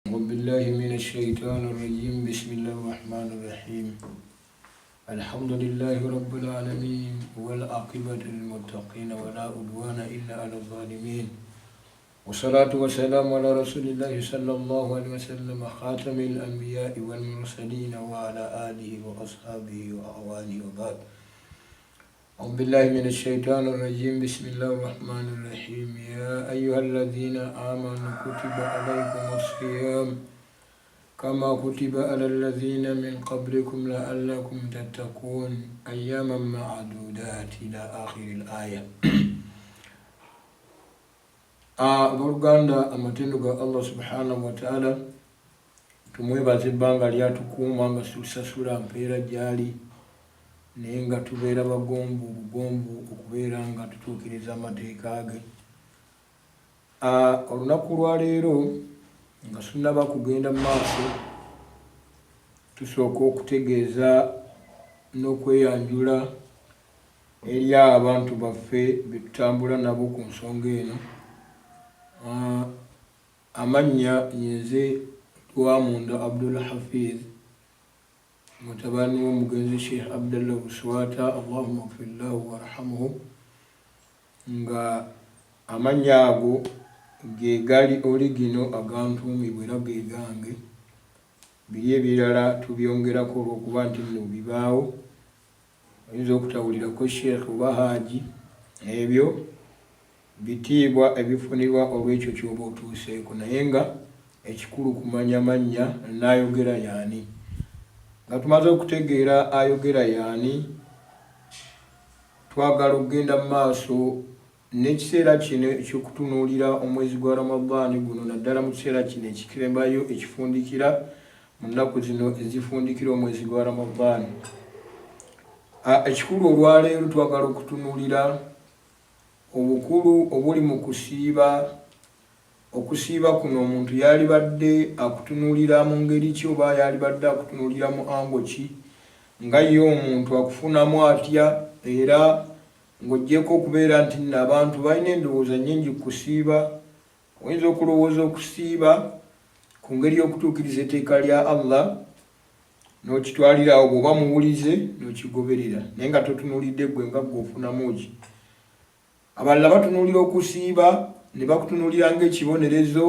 أعوذ بالله من الشيطان الرجيم. بسم الله الرحمن الرحيم. الحمد لله رب العالمين والعاقبة للمتقين ولا عدوان إلا على الظالمين، والصلاة والسلام على رسول الله صلى الله عليه وسلم خاتم الأنبياء والمرسلين وعلى آله وأصحابه وأعوانه وبعد. أعوذ بالله من الشيطان الرجيم. بسم الله الرحمن الرحيم. يا أيها الذين آمنوا كتب عليكم الصيام كما كتب على الذين من قبلكم لعلكم تتقون أياما معدودات إلى آخر الآية. Abooluganda, amatendo ga Allah subhanahu wa ta'ala tumwebaza ebbanga lyatukuuma nga tulisasula mpeera gyali naye nga tubeera bagombu okubeera nga tutuukiriza amateeka ge. Olunaku lwaleero nga tunnaba kugenda mu maaso, tusooka okutegeeza n'okweyanjula eri abantu baffe be tutambula nabo ku nsonga eno. Amannya nze Lwamunda Abdul Hafiz, mutabani w'omugenzi Sheikh Abdallah Buswata, Allahumma ighfir lahu warhamhu, nga amannya ago ge gali oligino agantuumibwa era ge gange. Biri ebirala tubyongerako olw'okuba nti nno bibaawo, oyinza okutawulirako Sheikh oba Haji, ebyo bitiibwa ebifunirwa olw'ekyo ky'oba otuuseeko, naye nga ekikulu kumanya mannya n'ayogera y'ani. Nga tumaze okutegeera ayogera y'ani, twagala okugenda mu maaso n'ekiseera kino eky'okutunuulira omwezi gwa Ramadhaani guno, naddala mu kiseera kino ekikirembayo ekifundikira mu nnaku zino ezifundikira omwezi gwa Ramadhaani. Ekikulu olwaleero twagala okutunuulira obukulu obuli mu kusiiba. Okusiiba kuno omuntu yalibadde akutunuulira mu ngeri ki, oba yalibadde akutunuulira mu ango ki, nga ye omuntu akufunamu atya, era ng'oggyeko okubeera nti nno abantu balina endowooza nnyingi ku kusiiba. Oyinza okulowooza okusiiba ku ngeri y'okutuukiriza etteeka lya Allah, n'okitwalirawo bw'oba muwulize n'okigoberera, naye nga totunuulidde ggwe nga ggwe ofunamu ki. Abalala batunuulira okusiiba ne bakutunuulira ng'ekibonerezo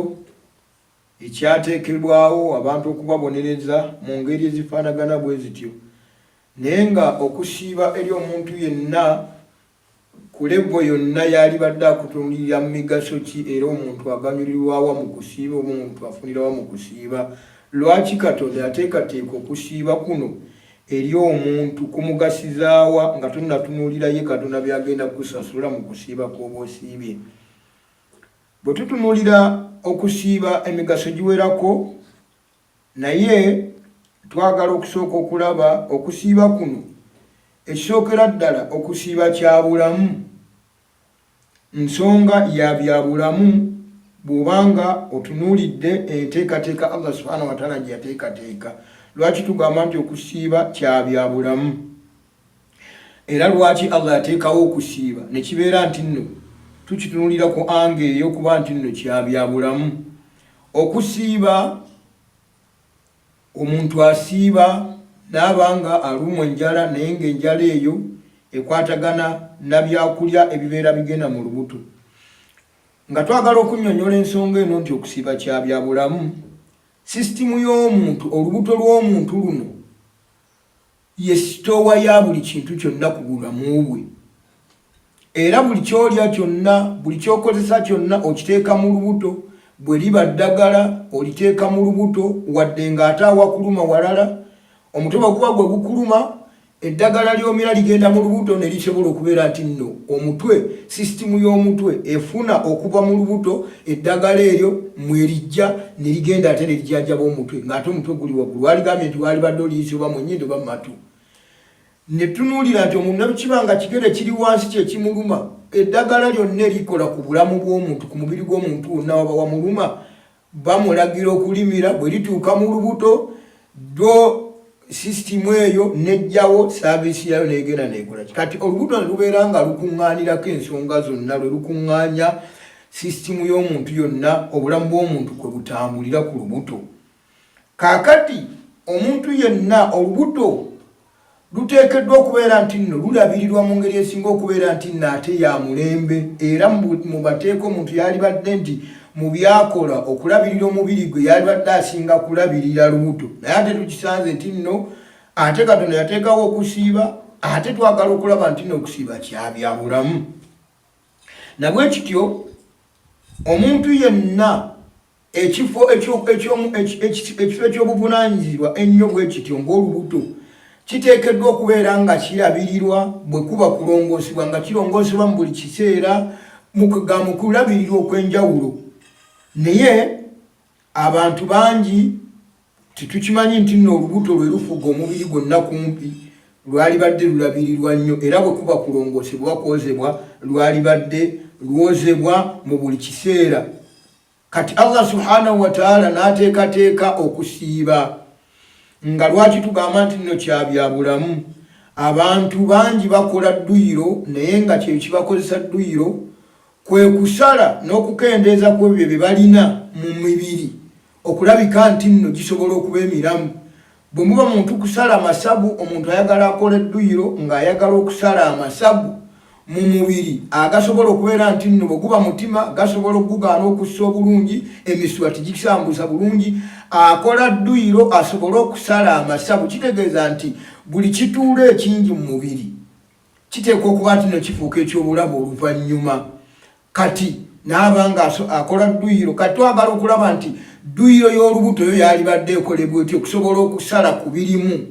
ekyateekebwawo abantu okubabonereza mu ngeri ezifaanagana bwe zityo, naye nga okusiiba eri omuntu yenna ku levo yonna yalibadde akutunuulira mu migaso ki, era omuntu aganyulirwawa mu kusiiba oba omuntu afunirawa mu kusiiba. Lwaki Katonda yateekateeka okusiiba kuno eri omuntu kumugasizaawa nga tonnatunuulira ye Katonda byagenda kusasula mu kusiiba kw'oba osiibye? Bwe tutunuulira okusiiba emigaso giwerako, naye twagala okusooka okulaba okusiiba kuno ekisookera ddala okusiiba kya bulamu, nsonga ya bya bulamu bw'obanga otunuulidde enteekateeka Allah subhanahu wa ta'ala gye yateekateeka. Lwaki tugamba nti okusiiba kya bya bulamu, era lwaki Allah yateekawo okusiiba ne kibeera nti nno tukitunuulira ku ange ey'okuba nti nno kya bya bulamu? Okusiiba, omuntu asiiba n'abanga alumwa enjala, naye ng'enjala eyo ekwatagana na byakulya ebibeera bigenda mu lubuto. Nga twagala okunnyonnyola ensonga eno nti okusiiba kya bya bulamu, sisitimu y'omuntu, olubuto lw'omuntu luno ye sitoowa ya buli kintu kyonna ku bulamu bwe, era buli kyolya kyonna, buli kyokozesa kyonna okiteeka mu lubuto. Bwe liba ddagala oliteeka mu lubuto, wadde ng'ate awakuluma walala, omutwe guba gwe gukuluma, eddagala ly'omira ligenda mu lubuto ne lisobola okubeera nti nno omutwe, sisitimu y'omutwe efuna okuva mu lubuto eddagala eryo mwerijja ne ligenda ate ne lijjanjaba omutwe, ng'ate omutwe guli waggulu. Waligambye nti walibadde oliyise oba mu nnyindo oba mu matu. Ne tunuulira nti omuntu nakibanga kigere kiri wansi kye kimuluma, eddagala lyonna erikola ku bulamu bw'omuntu, ku mubiri gw'omuntu wonna waba wamuluma, bamulagira okulimira. Bwe lituuka mu lubuto, do sisitimu eyo nejjawo, saaviisi yayo negenda nekola. Kati olubuto ne lubeera nga lukuŋŋaanirako ensonga zonna, lwe lukuŋŋaanya system y'omuntu yonna obulamu bw'omuntu kwe butambulira ku lubuto. Kaakati omuntu yenna olubuto luteekeddwa okubeera nti nno lulabirirwa mu ngeri esinga okubeera nti nno ate ya mulembe, era mu bateeka omuntu yalibadde nti mu byakola okulabirira omubiri gwe yalibadde asinga kulabirira lubuto. Naye ate tukisanze nti nno ate Katonda yateekawo okusiiba, ate twagala okulaba nti nno okusiiba kyabya bulamu. Nabwe kityo omuntu yenna ekifo ekyobuvunaanyizibwa ennyo bwe kityo ng'olubuto kiteekeddwa okubeera nga kirabirirwa bwe kuba kulongoosebwa, nga kirongoosebwa mu buli kiseera mu kulabirirwa okw'enjawulo. Naye abantu bangi tetukimanyi nti nno olubuto lwe lufuga omubiri gwonna kumpi lwalibadde lulabirirwa nnyo, era bwe kuba kulongoosebwa kwozebwa lwalibadde lwozebwa mu buli kiseera. Kati Allah subhanahu wa ta'ala n'ateekateeka okusiiba. Nga lwaki tugamba nti nno kyabya bulamu? Abantu bangi bakola dduyiro, naye nga kye kibakozesa dduyiro kwe kusala n'okukendeeza ku ebyo bye balina mu mibiri okulabika nti nno gisobola okuba emiramu. Bwe muba muntu kusala amasabu, omuntu ayagala akola edduyiro ng'ayagala okusala amasabu mu mubiri agasobola okubeera nti nno bwe guba mutima gasobola okugaana okussa obulungi, emiswa tigisambuza bulungi, akola dduyiro asobola okusala amasabu. Kitegeeza nti buli kituulo ekingi mu mubiri kiteekwa okuba nti nno kifuuka ekyobulamu oluvannyuma. Kati n'abanga akola dduyiro, kati twagala okulaba nti dduyiro y'olubuto yo yalibadde ekolebwa etyo okusobola okusala ku birimu,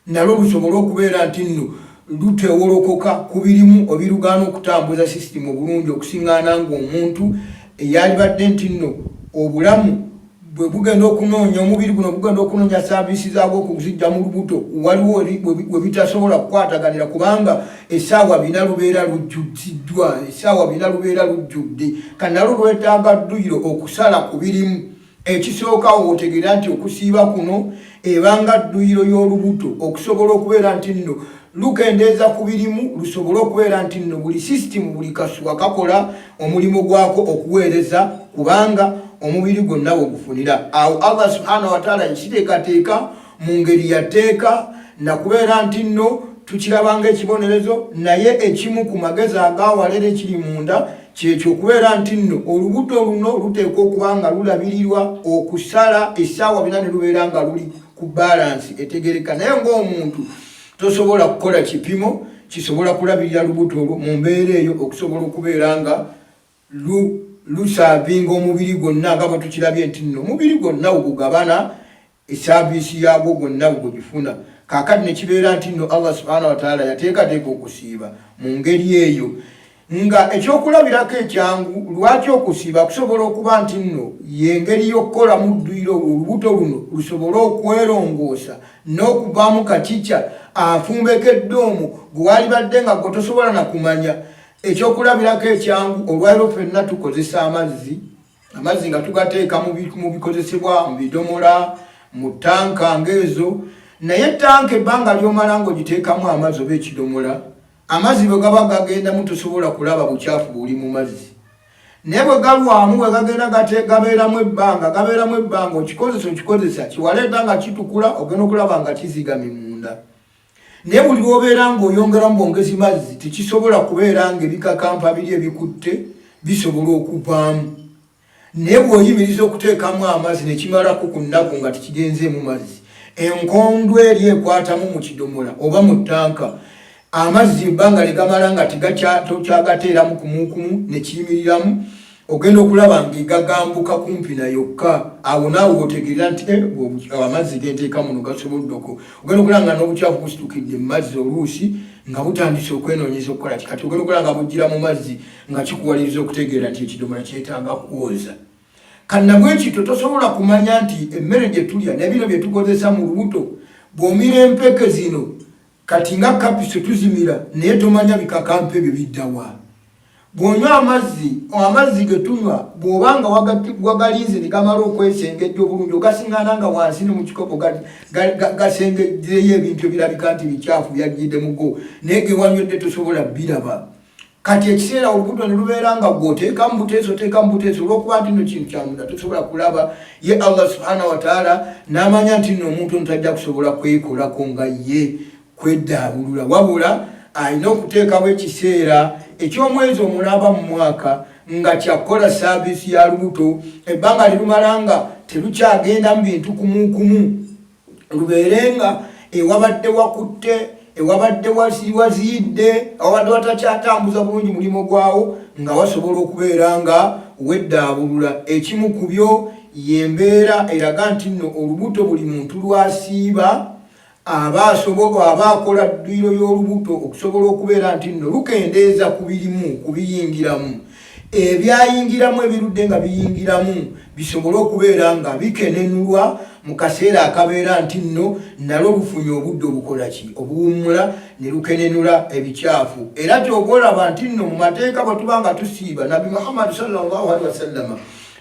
nalwo lusobola okubeera nti nno lutewolokoka ku birimu obirugaana okutambuza sisitimu obulungi okusiŋŋaana ng'omuntu eyalibadde nti nno obulamu bwe bugenda okunoonya, omubiri guno bugenda okunoonya saaviisi zaagwo okuzijja mu lubuto, waliwo bwe bitasobola kukwataganira kubanga essaawa bina lubeera lujjuddwa, essaawa bina lubeera lujjudde. Kanalo lwetaaga dduyiro okusala ku birimu. Ekisookawo otegeera nti okusiiba kuno ebanga dduyiro y'olubuto okusobola okubeera nti nno lukendeeza ku birimu, lusobola okubeera nti nno buli sisitimu, buli kasuwa kakola omulimu gwako okuweereza kubanga omubiri gwonna wegufunira. Awo Allah subhanahu wa ta'ala yakiteekateeka mu ngeri yateeka nakubeera nti nno tukirabanga ekibonerezo, naye ekimu ku magezi agawalera ekiri munda kyekyo okubeera nti nno olubuto luno luteekwa okuba nga lulabirirwa okusala essaawa bina ne lubeera nga luli ku balansi etegereka. Naye ng'omuntu tosobola kukola kipimo kisobola kulabirira lubuto olwo mu mbeera eyo okusobola okubeera nga lusaavinga omubiri gwonna nga bwe tukirabye nti nno omubiri gwonna ogugabana esaaviisi yaagwo gwonna bwegifuna. Kaakati ne kibeera nti nno Allah subhanahu wa ta'ala yateekateeka okusiiba mu ngeri eyo nga ekyokulabirako ekyangu lwaki okusiiba kusobola okuba nti nno y'engeri y'okukolamu dduyiro olubuto luno lusobole okwerongoosa n'okuvaamu kakica afumbekedde omwo gwe walibadde nga gwe tosobola na kumanya. Ekyokulabirako ekyangu olwaliro ffenna tukozesa amazzi nga tugateeka mu bikozesebwa mu bidomola, mu ttanka ng'ezo, naye ttanka ebbanga ly'omala ng'ogiteekamu amazzi oba ekidomola, amazzi bwe gaba gagendamu tosobola kulaba bukyafu buli mu mazzi. Naye bwe galwamu bwe gagenda gabeeramu ebbanga okikozesa kiwaleeta nga kitukula, ogenda okulaba nga kizigamye munda. Naye buli lw'obeera ng'oyongeramu bwongezi mazzi tekisobola kubeera ng'ebikakampa biri ebikutte bisobola okuvaamu. Naye bw'oyimiriza okuteekamu amazzi ne kimalako ku nnaku nga tekigenzeemu mazzi, enkondwe eri ekwatamu mu kidomola oba mu ttanka, amazzi ebbanga lye gamala nga tokyagateeramu kumuukumu ne kiyimiriramu, ogenda okulaba ng'egagambuka kumpi na yokka. Awo naawe otegeera nti amazzi genteeka muno gasobodde ogenda okulaba nga n'obukyafu busitukidde mu mazzi oluusi nga butandise okwenoonyeza okukola kati ogenda okulaba nga bujjira mu mazzi nga kikuwaliriza okutegeera nti ekidomola kyetaaga kwoza. Kannabwe ekito tosobola kumanya nti emmere gye tulya ne bino bye tukozesa mu lubuto bw'omira empeke zino kati nga kapiso tuzimira naye tomanya bikakampa ebyo biddawa. Bw'onywa amazzi ge tunywa bw'obanga wagalinze ne gamala okwesengejja obulungi ogasiŋŋaana nga wansi ne mu kikopo gasengejjeyo ebintu ebirabika nti bikyafu byajjidde mugo, naye ge wanywedde tosobola biraba. kati ekiseera olubuto ne lubeera nga gw'oteeka mu buteeso olw'okuba nti nno kintu kya munda tosobola kulaba, ye Allah subhanahu wa ta'ala n'amanya nti nno omuntu ono tajja kusobola kwekolako nga ye kweddaabulula, wabula alina okuteekawo ekiseera eky'omwezi omulaba mu mwaka nga kyakola saabiisi ya lubuto, ebbanga lirumala nga terukyagenda mu bintu kumukumu, lubeere nga ewabadde wakutte, ewabadde waziyidde, ewabadde watakyatambuza bulungi mulimu gwawo, nga wasobola okubeera nga weddaabulula. Ekimu ku byo y'embeera eraga nti nno olubuto buli muntu lwasiiba aba akola dduyiro y'olubuto okusobola okubeera nti nno lukendeeza ku birimu kubiyingiramu, ebyayingiramu ebirudde nga biyingiramu bisobole okubeera nga bikenenulwa mu kaseera akabeera nti nno nalwo lufunye obudde obukola ki, obuwummula ne lukenenula ebikyafu. Era ky'oba olaba nti nno mu mateeka bwe tuba nga tusiiba, Nabi Muhammad sallallahu alaihi wasallama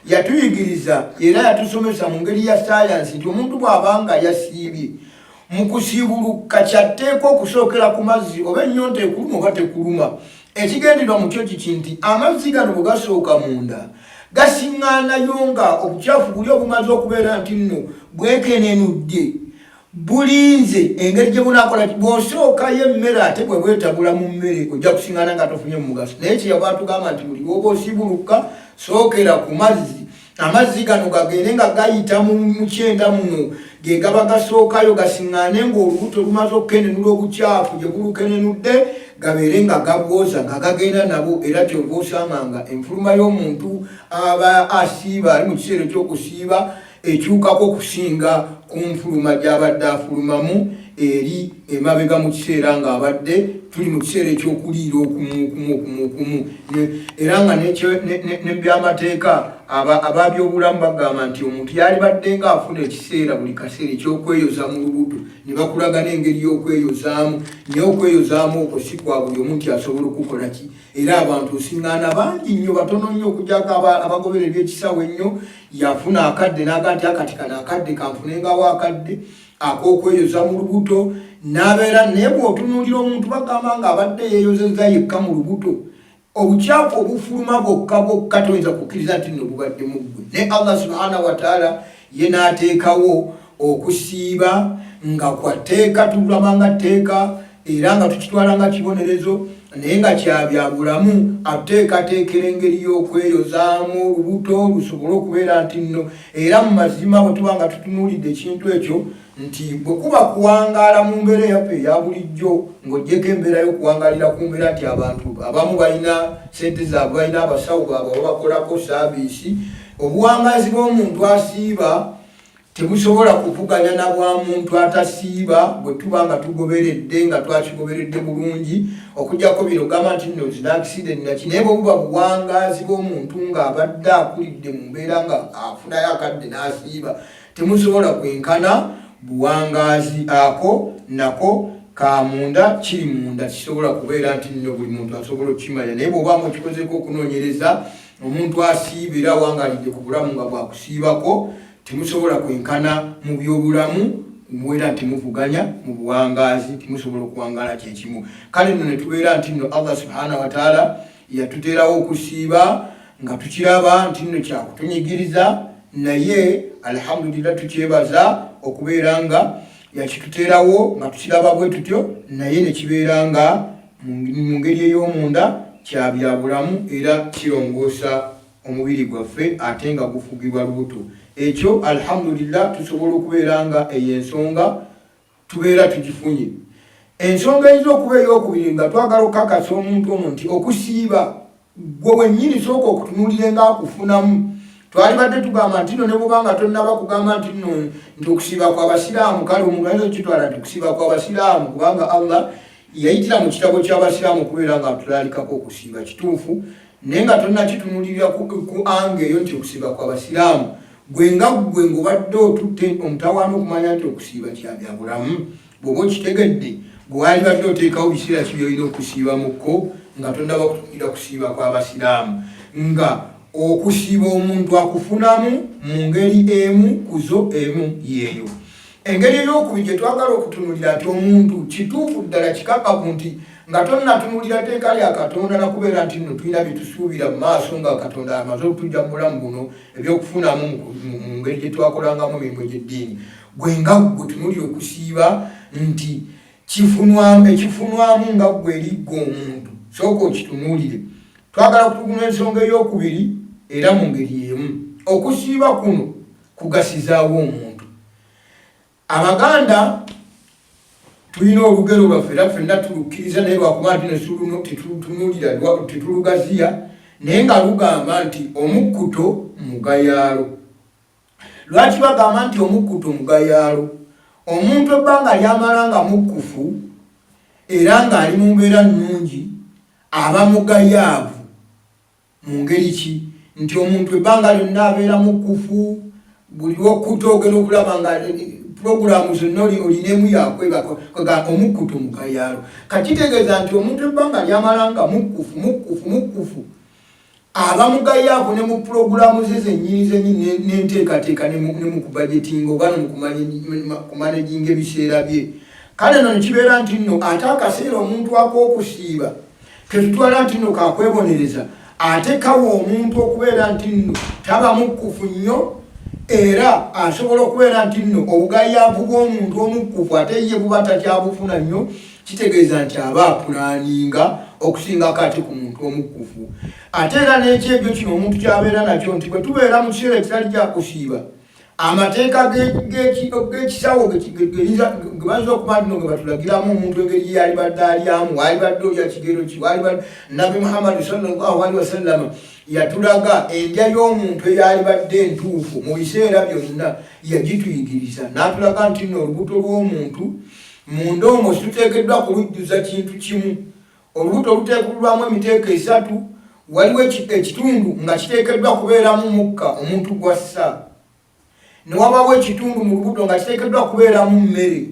yatuyigiriza era yatusomesa mu ngeri ya sayansi nti omuntu bw'abanga yasiibye mu kusiibuluka kyatteeka okusookera ku mazzi, oba ennyonta ekuluma oba tekuluma. Ekigendererwa mu kyo kiki nti amazzi gano bwe gasooka munda gasiŋŋaanayo nga obukyafu buli obumaze okubeera nti nno bwekenenudde bulinze engeri gye bunaakola. Bw'osookayo emmere ate bwe bwetabula mu mmere ojja kusiŋŋaana nga tofunye mu mugaso. Naye kyeyava atugamba nti buli lwoba osiibuluka sookera ku mazzi, amazzi gano gagende nga gayita mu kyenda muno ge gaba gasookayo gasiŋŋaane ng'olubuto lumaze okukenenula obukyafu gye bulukenenudde gabeere nga gabwoza nga gagenda nabo. Era kyova osanga nga enfuluma y'omuntu aba asiiba ali mu kiseera eky'okusiiba ekyukako okusinga ku nfuluma gy'abadde afulumamu eri emabega mu kiseera ng'abadde tuli mu kiseera ekyokuliira okumu. Era nga n'ebyamateeka ababyobulamu bagamba nti omuntu yalibadde nga afuna ekiseera buli kaseera ekyokweyoza mu lubuto, ne bakulaga n'engeri y'okweyozaamu, naye okweyozaamu okwo si kwa buli omuntu asobola okukola ki. Era abantu osiŋŋaana bangi nnyo, batono nnyo okugyako abagoberera ebyekisawo ennyo, yafuna akadde n'aga nti akati kano akadde kanfunengawo akadde ak'okweyoza mu lubuto n'abeera. Naye bw'otunuulira omuntu bagamba nga abadde yeeyozezza yekka mu lubuto, obukyafu obufuluma bwokka toyinza kukkiriza nti nno bubadde mu ggwe. Ne Allah subhanahu wa ta'ala ye n'ateekawo okusiiba nga kwatteeka, tulaba nga tteeka era nga tukitwala nga kibonerezo, naye nga kyabyabulamu atuteekateekera engeri y'okweyozaamu olubuto lusobole okubeera nti nno. Era mu mazima bwe tuba nga tutunuulidde ekintu ekyo nti bwe kuba kuwangaala mu mbeera yaffe eya bulijjo, ng'oggyeko embeera y'okuwangaalira ku mbeera nti abantu abamu balina ssente zaabwe, balina abasawo baabwe babakolako saabiisi, obuwangaazi bw'omuntu asiiba tebusobola kuvuganya na bwa muntu atasiiba bwe tuba nga tugoberedde nga twakigoberedde bulungi. Okugyako bino gamba nti nno zina accident naki, naye bwe buba buwangaazi bw'omuntu ng'abadde akulidde mu mbeera nga afunayo akadde n'asiiba, temusobola kwenkana buwangaazi ako nako ka munda, kiri munda, kisobola kubeera nti nno buli muntu asobola okukimanya. Naye bw'oba okikozeeko okunoonyereza, omuntu asiibira awangaalidde ku bulamu nga bwakusiibako, temusobola kwenkana mu byobulamu, mubeera nti muvuganya mu buwangaazi, temusobola okuwangaala kyekimu. Kale nno ne tubeera nti nno Allah subhanahu wa ta'ala yatuteerawo okusiiba nga tukiraba nti nno kyakutunyigiriza, naye alhamdulillah tukyebaza okubeera nga yakituteerawo nga tukiraba bwe tutyo, naye ne kibeera nga mu ngeri ey'omunda kyabyabulamu era kirongoosa omubiri gwaffe ate nga gufugibwa lubuto. Ekyo alhamdulillah tusobola okubeera nga ey'ensonga tubeera tugifunye. Ensonga eyinza okuba ey'okubiri nga twagala okukakasa omuntu omwo nti okusiiba gwe wennyini sooka okutunuulire ng'akufunamu. Twalibadde tugamba nti nno ne bw'obanga tonnaba kugamba nti nno nti okusiiba kw'abasiraamu, kale omuntu ayinza okukitwala nti okusiiba kw'abasiraamu kubanga Allah yayitira mu kitabo ky'abasiraamu okubeera nga atulalikako okusiiba kituufu, naye nga tonnakitunuulirira ku anga eyo nti okusiiba kw'abasiraamu. Gwe nga gwe ng'obadde otutte omutawaana okumanya nti okusiiba kyabyabulamu, bw'oba okitegedde gwe walibadde oteekawo biseera ki by'olina okusiibamukko nga tonnaba kutunuulira kusiiba kw'abasiraamu, nga okusiiba omuntu akufunamu mu ngeri emu kuzo emu yeeyo. Engeri ey'okubiri gye twagala okutunuulira nti omuntu kituufu ddala kikakavu nti nga tonnatunulira tteeka lya Katonda nakubeera nti nno tulina bye tusuubira mu maaso nga Katonda amaze okutujja mu bulamu buno ebyokufunamu mu ngeri gye twakolangamu emirimu egy'eddiini, gwe nga gwe tunulira okusiiba nti ekifunwamu nga gwe erigga omuntu, sooka okitunuulire. Twagala okutuguma ensonga ey'okubiri era mu ngeri emu. Okusiiba kuno kugasizaawo omuntu. Abaganda tulina olugero lwaffe era ffenna tulukkiriza naye lwakuba nti tetutunulira tetulugaziya naye nga lugamba nti omukkuto mugayaalo. Lwaki bagamba nti omukkuto mugayaalo? Omuntu ebbanga lyamala nga mukkufu era ng'ali mu mbeera nnungi aba mugayaavu. Mu ngeri ki? Nti omuntu ebbanga lyonna abeera mukkufu, buli lwokkuta ogenda okulaba nga puroguramu zonna olinemu yakwega omukkuto mugayaalo. Kakitegeeza nti omuntu ebbanga lyamala nga mukkufu aba mugayaavu ne mu puroguramu ze zennyini n'enteekateeka ne mu kubajetinga oba ne mu kumanaginga ebiseera bye. Kale nno ne kibeera nti nno ate akaseera omuntu ak'okusiiba tetutwala nti nno kakwebonereza, ate kawa omuntu okubeera nti nno taba mukkufu nnyo era asobola okubeera nti nno obugayaavu bw'omuntu omukkufu ate ye buba takyabufuna nnyo, kitegeeza nti aba apulaaninga okusingako ate ku muntu omukkufu. Ate era n'ekyebyo kino omuntu kyabeera nakyo nti bwe tubeera mu kiseera ekitali kya kusiiba, amateeka g'ekisawo ge bayinza okuba nti no ge batulagiramu omuntu engeri yali badde alyamu, waali badde olya kigero ki, waali badde Nabbi Muhammad sallallahu alaihi wasallam yatulaga endya y'omuntu eyali badde entuufu mu biseera byonna yagituyigiriza, n'atulaga nti nno olubuto lw'omuntu munda omwo situteekeddwa kulujjuza kintu kimu. Olubuto luteekeddwamu emiteeko esatu, waliwo ekitundu nga kiteekeddwa kubeeramu mukka omuntu gw'assa, ne wabaawo ekitundu mu lubuto nga kiteekeddwa kubeeramu mmere,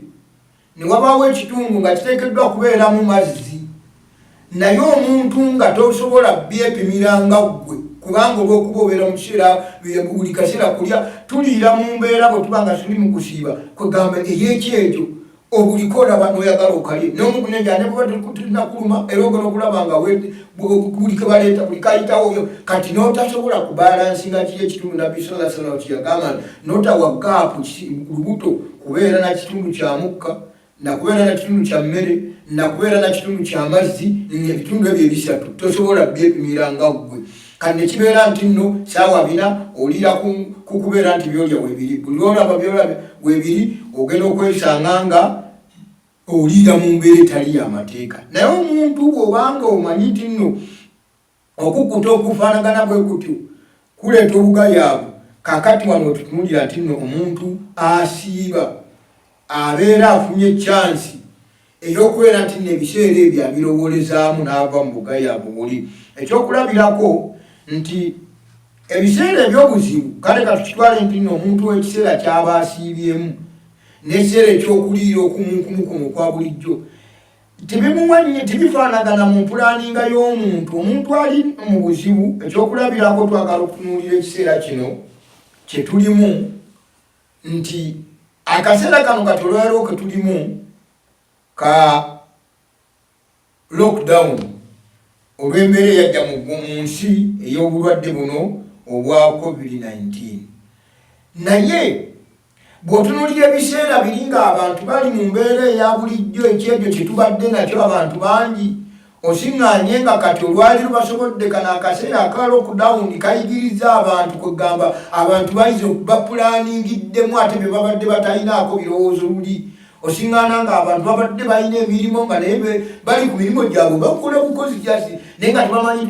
ne wabaawo ekitundu nga kiteekeddwa kubeeramu mazzi. Naye omuntu nga tosobola byepimira nga ggwe kubanga olw'okuba obeera mu kiseera buli kaseera kulya tuliira mu mbeera bwe tuba nga tuli mu kusiiba kwegamba ey'ekyekyo obuliko olaba n'oyagala okalye n'omugunenja ne bwe tulina kuluma era ogenda okulaba nga buli ke baleeta buli kayitawo kati n'otasobola kubalansinga kiri ekitundu Nabbi sallallahu alaihi wasallam kyeyagamba n'otawa gaapu lubuto kubeera na kitundu kya mukka na kubeera na kitundu kya mmere na kubeera na kitundu kya mazzi, ebitundu ebyo ebisatu tosobola byepimira nga ggwe. Kati ne kibeera nti nno saawa bina oliira ku kubeera nti byolya weebiri, buli lwolaba byolya weebiri ogenda okwesanga nga oliira mu mbeera etali y'amateeka. Naye omuntu bw'obanga omanyi nti nno okukkuta okufaanagana bwe kutyo kuleeta obugayaavu, kaakati wano tutunulira nti nno omuntu asiiba abeera afunye chansi ey'okubeera nti nno ebiseera ebyo abirowoolezaamu n'ava mu bugayaavu buli. Ekyokulabirako nti ebiseera eby'obuzibu kale katukitwale nti nno omuntu w'ekiseera ky'aba asiibyemu n'ekiseera ekyokuliira okumukumu kwa bulijjo tibifaanagana mu mpulaaninga y'omuntu. Omuntu ali mu buzibu, ekyokulabirako twagala okutunuulira ekiseera kino kye tulimu nti akaseera kano katolwaliro ke tulimu ka lockdown olw'embeera eyajja mu nsi ey'obulwadde buno obwa COVID-19. Naye bw'otunuulira ebiseera biri ng'abantu bali mu mbeera eya bulijjo ekyebyo kye tubadde nakyo abantu bangi, osiŋŋaanye nga kati olwaliro basobodde kano akaseera aka lockdown kayigiriza abantu kwegamba abantu bayinza bapulaningiddemu ate bye babadde batalinaako birowoozo luli. Osiŋŋaana ng'abantu babadde balina emirimu nga naye bali ku mirimu gyabwe bakola bukozi kyasi naye nga tebamanyi